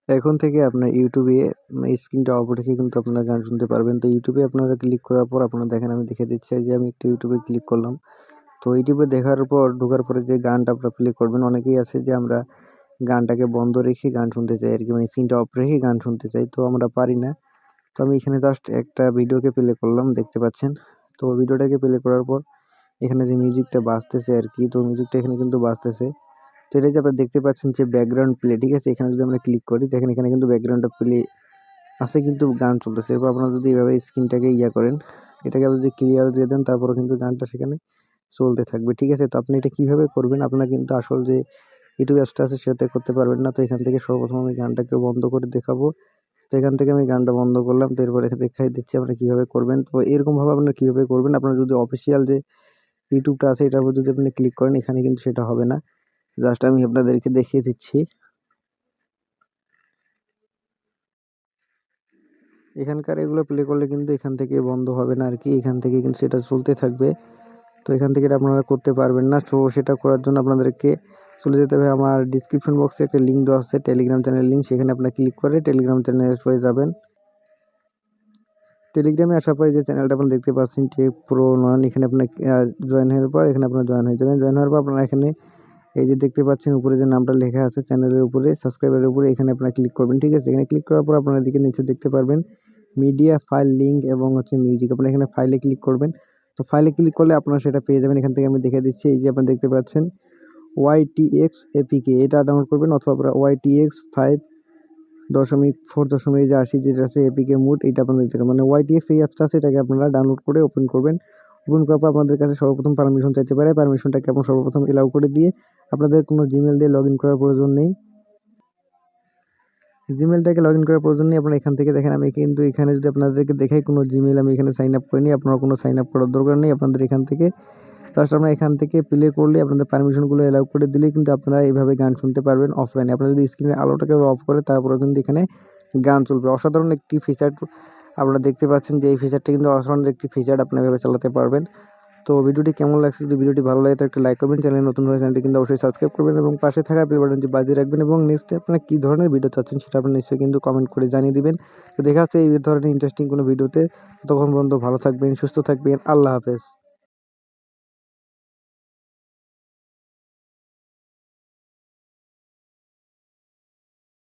এখন থেকে আপনার ইউটিউবে স্ক্রিনটা অফ রেখে কিন্তু আপনারা গান শুনতে পারবেন। তো ইউটিউবে আপনারা ক্লিক করার পর আপনারা দেখেন আমি দেখে দিচ্ছি যে আমি একটা ইউটিউবে ক্লিক করলাম। তো ইউটিউবে দেখার পর ঢোকার পরে যে গানটা আপনারা প্লে করবেন, অনেকেই আছে যে আমরা গানটাকে বন্ধ রেখে গান শুনতে চাই আরকি, মানে স্ক্রিনটা অফ রেখে গান শুনতে চাই। তো আমরা পারি না। তো আমি এখানে জাস্ট একটা ভিডিওকে প্লে করলাম, দেখতে পাচ্ছেন। তো ভিডিওটাকে প্লে করার পর এখানে যে মিউজিকটা বাজতেছে আরকি, তো মিউজিকটা এখানে কিন্তু বাজতেছে। তো এটা যে আপনারা দেখতে পাচ্ছেন যে ব্যাকগ্রাউন্ড প্লে, ঠিক আছে? এখানে যদি আমরা ক্লিক করি দেখেন এখানে কিন্তু ব্যাকগ্রাউন্ডটা প্লে আছে, কিন্তু গান চলতেছে। এরপর আপনারা যদি এভাবে স্ক্রিনটাকে করেন, এটাকে আপনি যদি ক্লিয়ার দিয়ে দেন তারপরেও কিন্তু গানটা সেখানে চলতে থাকবে, ঠিক আছে? তো আপনি এটা কিভাবে করবেন? আপনারা কিন্তু আসল যে ইউটিউব অ্যাপসটা আছে সেটাতে করতে পারবেন না। তো এখান থেকে সর্বপ্রথম আমি গানটাকে বন্ধ করে দেখাবো। তো এখান থেকে আমি গানটা বন্ধ করলাম। তো এরপর এখানে দেখাই দিচ্ছি আপনারা কিভাবে করবেন। তো এরকমভাবে আপনারা কিভাবে করবেন, আপনারা যদি অফিসিয়াল যে ইউটিউবটা আছে এটার উপর যদি আপনি ক্লিক করেন এখানে কিন্তু সেটা হবে না। জাস্ট আমি আপনাদেরকে দেখিয়ে দিচ্ছি। এখানকার এগুলো প্লে করলে কিন্তু এখান থেকে বন্ধ হবে না আরকি। এখান থেকে কিন্তু সেটা চলতে থাকবে। তো এখান থেকে এটা আপনারা করতে পারবেন না। তো সেটা করার জন্য আপনাদেরকে চলে যেতে হবে আমার ডিসক্রিপশন বক্সে একটা লিঙ্ক দেওয়া আছে, টেলিগ্রাম চ্যানেলের লিঙ্ক। সেখানে আপনারা ক্লিক করে টেলিগ্রাম চ্যানেলে চলে যাবেন। টেলিগ্রামে আসার পরে যে চ্যানেলটা আপনারা দেখতে পাচ্ছেন টেক প্রো নন, এখানে আপনার জয়েন হওয়ার পর এখানে আপনারা জয়েন হয়ে যাবেন। জয়েন হওয়ার পর আপনারা এখানে এই যে দেখতে পাচ্ছেন উপরে যে নামটা লেখা আছে চ্যানেলের উপরে, সাবস্ক্রাইবারের উপরে, এখানে আপনারা ক্লিক করবেন, ঠিক আছে? এখানে ক্লিক করার পর আপনারা এদিকে নিচে দেখতে পারবেন মিডিয়া, ফাইল, লিঙ্ক এবং মিউজিক। আপনারা এখানে ফাইলে ক্লিক করবেন। তো ফাইলে ক্লিক করলে আপনারা সেটা পেয়ে যাবেন। এখান থেকে আমি দেখিয়ে দিচ্ছি। এই যে আপনারা দেখতে পাচ্ছেন YTX APK, এটা ডাউনলোড করবেন, অথবা আপনারা YTX 5.4.80 যেটা আছে APK মোড, এটা আপনারা দেখতে পারেন। মানে YTX এই অ্যাপসটা আছে, এটাকে আপনারা ডাউনলোড করে ওপেন করবেন। ওপেন করার পর আপনাদের কাছে সর্বপ্রথম পারমিশন চাইতে পারে। পারমিশনটাকে আপনারা সর্বপ্রথম এলাও করে দিয়ে আপনাদের কোনো জিমেল দিয়ে লগইন করার প্রয়োজন নেই। জিমেলটাকে লগইন করার প্রয়োজন নেই। আপনারা এখান থেকে দেখেন আমি কিন্তু এখানে যদি আপনাদেরকে দেখাই কোনো জিমেল আমি এখানে সাইন আপ করিনি। আপনারা কোনো সাইন আপ করার দরকার নেই। আপনাদের এখান থেকে জাস্ট আমরা এখান থেকে প্লে করলে আপনাদের পারমিশনগুলো এলাও করে দিলেই কিন্তু আপনারা এইভাবে গান শুনতে পারবেন অফলাইনে। আপনারা যদি স্ক্রিনের আলোটাকে অফ করে তারপরেও কিন্তু এখানে গান চলবে। অসাধারণ একটি ফিচার আপনারা দেখতে পাচ্ছেন যে এই ফিচারটা কিন্তু অসাধারণ একটি ফিচার, আপনি এভাবে চালাতে পারবেন। তো ভিডিওটি কেমন লাগছে? যদি ভিডিওটি ভালো লাগে তো একটা লাইক করবেন, চ্যানেলে নতুন হলে চ্যানেলটি কিন্তু অবশ্যই সাবস্ক্রাইব করবেন এবং পাশে থাকা বেল বাটনটি বাজিয়ে রাখবেন এবং নেক্সট আপনারা কী ধরনের ভিডিও চাচ্ছেন সেটা আপনারা নিশ্চয়ই কিন্তু কমেন্ট করে জানিয়ে দিবেন। তো দেখা হচ্ছে এই ধরনের ইন্টারেস্টিং কোনো ভিডিওতে। ততক্ষণ পর্যন্ত ভালো থাকবেন, সুস্থ থাকবেন। আল্লাহ হাফেজ।